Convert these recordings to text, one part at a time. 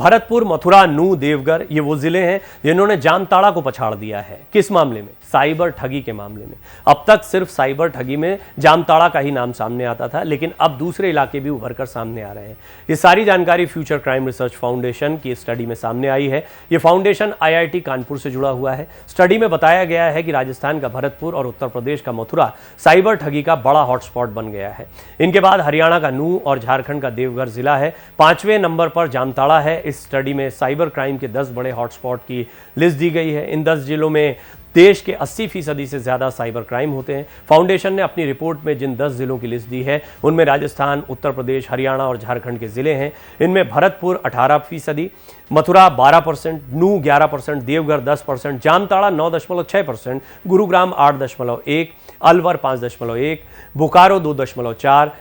भरतपुर, मथुरा, नूह, देवघर ये वो जिले हैं जिन्होंने जामताड़ा को पछाड़ दिया है। किस मामले में? साइबर ठगी के मामले में। अब तक सिर्फ साइबर ठगी में जामताड़ा का ही नाम सामने आता था, लेकिन अब दूसरे इलाके भी उभर कर सामने आ रहे हैं। ये सारी जानकारी फ्यूचर क्राइम रिसर्च फाउंडेशन की स्टडी में सामने आई है। ये फाउंडेशन IIT कानपुर से जुड़ा हुआ है। स्टडी में बताया गया है कि राजस्थान का भरतपुर और उत्तर प्रदेश का मथुरा साइबर ठगी का बड़ा हॉटस्पॉट बन गया है। इनके बाद हरियाणा का नूह और झारखंड का देवघर जिला है। 5वें नंबर पर जामताड़ा है। इस स्टडी में साइबर क्राइम के 10 बड़े हॉटस्पॉट की लिस्ट दी गई है। इन 10 जिलों में देश के 80% से ज़्यादा साइबर क्राइम होते हैं। फाउंडेशन ने अपनी रिपोर्ट में जिन 10 जिलों की लिस्ट दी है उनमें राजस्थान, उत्तर प्रदेश, हरियाणा और झारखंड के ज़िले हैं। इनमें भरतपुर 18%, मथुरा 12%, नूह 11%, देवघर 10%, जामताड़ा 9.6%, गुरुग्राम 8.1%, अलवर 5.1%, बोकारो 2.4%,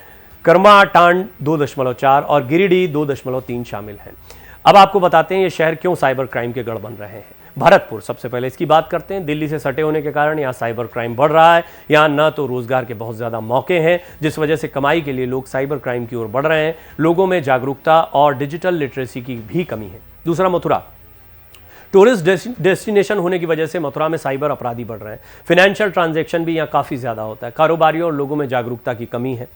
करमाटांड 2.4% और गिरिडीह 2.3 शामिल हैं। अब आपको बताते हैं ये शहर क्यों साइबर क्राइम के गढ़ बन रहे हैं। भरतपुर सबसे पहले इसकी बात करते हैं। दिल्ली से सटे होने के कारण यहाँ साइबर क्राइम बढ़ रहा है। यहाँ न तो रोजगार के बहुत ज़्यादा मौके हैं, जिस वजह से कमाई के लिए लोग साइबर क्राइम की ओर बढ़ रहे हैं। लोगों में जागरूकता और डिजिटल लिटरेसी की भी कमी है। दूसरा, मथुरा टूरिस्ट डेस्टिनेशन होने की वजह से मथुरा में साइबर अपराधी बढ़ रहे हैं। फिनेंशियल ट्रांजैक्शन भी यहाँ काफ़ी ज़्यादा होता है। कारोबारियों और लोगों में जागरूकता की कमी है।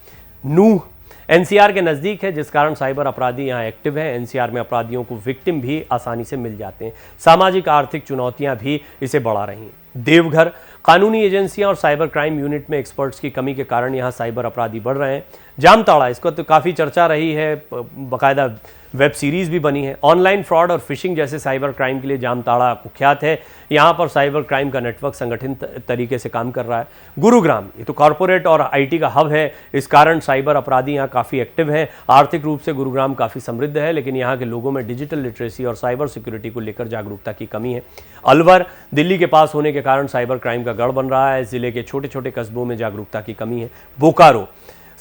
नूह NCR के नज़दीक है, जिस कारण साइबर अपराधी यहाँ एक्टिव हैं। NCR में अपराधियों को विक्टिम भी आसानी से मिल जाते हैं। सामाजिक आर्थिक चुनौतियाँ भी इसे बढ़ा रही हैं। देवघर कानूनी एजेंसियां और साइबर क्राइम यूनिट में एक्सपर्ट्स की कमी के कारण यहाँ साइबर अपराधी बढ़ रहे हैं। जामताड़ा, इसको तो काफ़ी चर्चा रही है, बाकायदा वेब सीरीज़ भी बनी है। ऑनलाइन फ्रॉड और फिशिंग जैसे साइबर क्राइम के लिए जामताड़ा कुख्यात है। यहाँ पर साइबर क्राइम का नेटवर्क संगठित तरीके से काम कर रहा है। गुरुग्राम, ये तो कॉरपोरेट और IT का हब है, इस कारण साइबर अपराधी यहाँ काफ़ी एक्टिव हैं। आर्थिक रूप से गुरुग्राम काफ़ी समृद्ध है, लेकिन यहाँ के लोगों में डिजिटल लिटरेसी और साइबर सिक्योरिटी को लेकर जागरूकता की कमी है। अलवर दिल्ली के पास होने के कारण साइबर क्राइम का गढ़ बन रहा है। जिले के छोटे छोटे कस्बों में जागरूकता की कमी है। बोकारो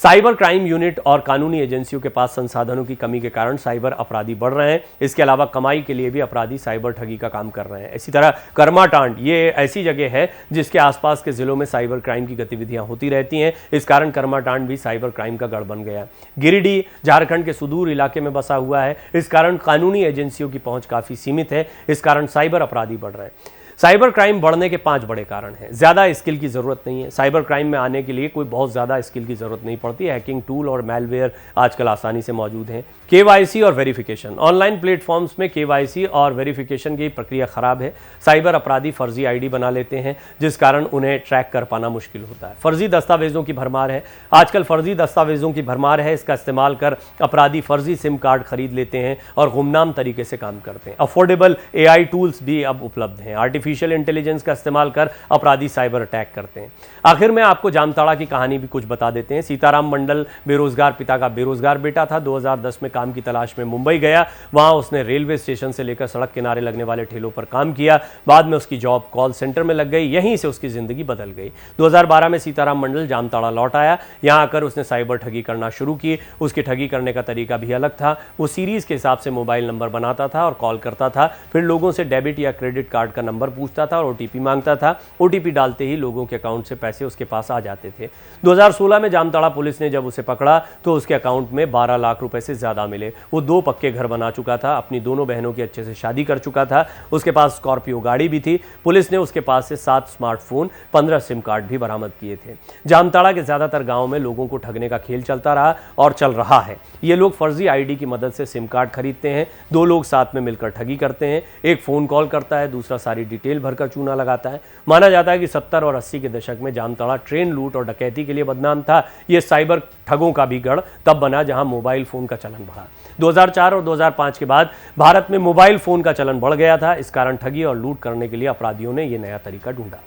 साइबर क्राइम यूनिट और कानूनी एजेंसियों के पास संसाधनों की कमी के कारण साइबर अपराधी बढ़ रहे हैं। इसके अलावा कमाई के लिए भी अपराधी साइबर ठगी का काम कर रहे हैं। इसी तरह करमाटांड, ये ऐसी जगह है जिसके आसपास के जिलों में साइबर क्राइम की गतिविधियां होती रहती हैं। इस कारण करमाटांड भी साइबर क्राइम का गढ़ बन गया। गिरिडीह झारखंड के सुदूर इलाके में बसा हुआ है। इस कारण कानूनी एजेंसियों की पहुंच काफ़ी सीमित है। इस कारण साइबर अपराधी बढ़ रहे हैं। साइबर क्राइम बढ़ने के 5 बड़े कारण हैं। ज़्यादा स्किल की ज़रूरत नहीं है। साइबर क्राइम में आने के लिए कोई बहुत ज़्यादा स्किल की ज़रूरत नहीं पड़ती। हैकिंग टूल और मैलवेयर आजकल आसानी से मौजूद हैं। KYC और वेरिफिकेशन, ऑनलाइन प्लेटफॉर्म्स में KYC और वेरिफिकेशन की प्रक्रिया ख़राब है। साइबर अपराधी फर्जी ID बना लेते हैं, जिस कारण उन्हें ट्रैक कर पाना मुश्किल होता है। फर्जी दस्तावेज़ों की भरमार है। आजकल फर्जी दस्तावेज़ों की भरमार है। इसका इस्तेमाल कर अपराधी फर्जी SIM कार्ड खरीद लेते हैं और गुमनाम तरीके से काम करते हैं। अफोर्डेबल AI टूल्स भी अब उपलब्ध हैं। आर्टिफिशियल इंटेलिजेंस का इस्तेमाल कर अपराधी साइबर अटैक करते हैं। आखिर में आपको जामताड़ा की कहानी भी कुछ बता देते हैं। सीताराम मंडल बेरोजगार पिता का बेरोजगार बेटा था। 2010 में काम की तलाश में मुंबई गया। वहां उसने रेलवे स्टेशन से लेकर सड़क किनारे लगने वाले ठेलों पर काम किया। बाद में उसकी जॉब कॉल सेंटर में लग गई। यहीं से उसकी जिंदगी बदल गई। 2012 में सीताराम मंडल जामताड़ा लौट आया। यहां आकर उसने साइबर ठगी करना शुरू की। उसकी ठगी करने का तरीका भी अलग था। वो सीरीज के हिसाब से मोबाइल नंबर बनाता था और कॉल करता था। फिर लोगों से डेबिट या क्रेडिट कार्ड का नंबर पूछता था और OTP मांगता था। OTP डालते ही लोगों के अकाउंट से पैसे उसके पास आ जाते थे। 2016 में जामताड़ा पुलिस ने जब उसे पकड़ा तो उसके अकाउंट में 12 लाख रुपए से ज़्यादा मिले। वो 2 पक्के घर बना चुका था। अपनी दोनों बहनों की अच्छे से शादी कर चुका था। उसके पास स्कॉर्पियो गाड़ी भी थी। पुलिस ने उसके पास से 7 स्मार्टफोन, 15 SIM कार्ड भी बरामद किए थे। जामताड़ा के ज़्यादातर गाँव में लोगों को ठगने का खेल चलता रहा और चल रहा है। ये लोग फर्जी ID की मदद से SIM कार्ड खरीदते हैं। 2 लोग साथ में मिलकर ठगी करते हैं। एक फ़ोन कॉल करता है, दूसरा सारी डिटेल भरकर चूना लगाता है। माना जाता है कि 70 और 80 के दशक में जामताड़ा ट्रेन लूट और डकैती के लिए बदनाम था। यह साइबर ठगों का भी गढ़ तब बना जहां मोबाइल फ़ोन का चलन बढ़ा। 2004 और 2005 के बाद भारत में मोबाइल फ़ोन का चलन बढ़ गया था। इस कारण ठगी और लूट करने के लिए अपराधियों ने यह नया तरीका ढूंढा।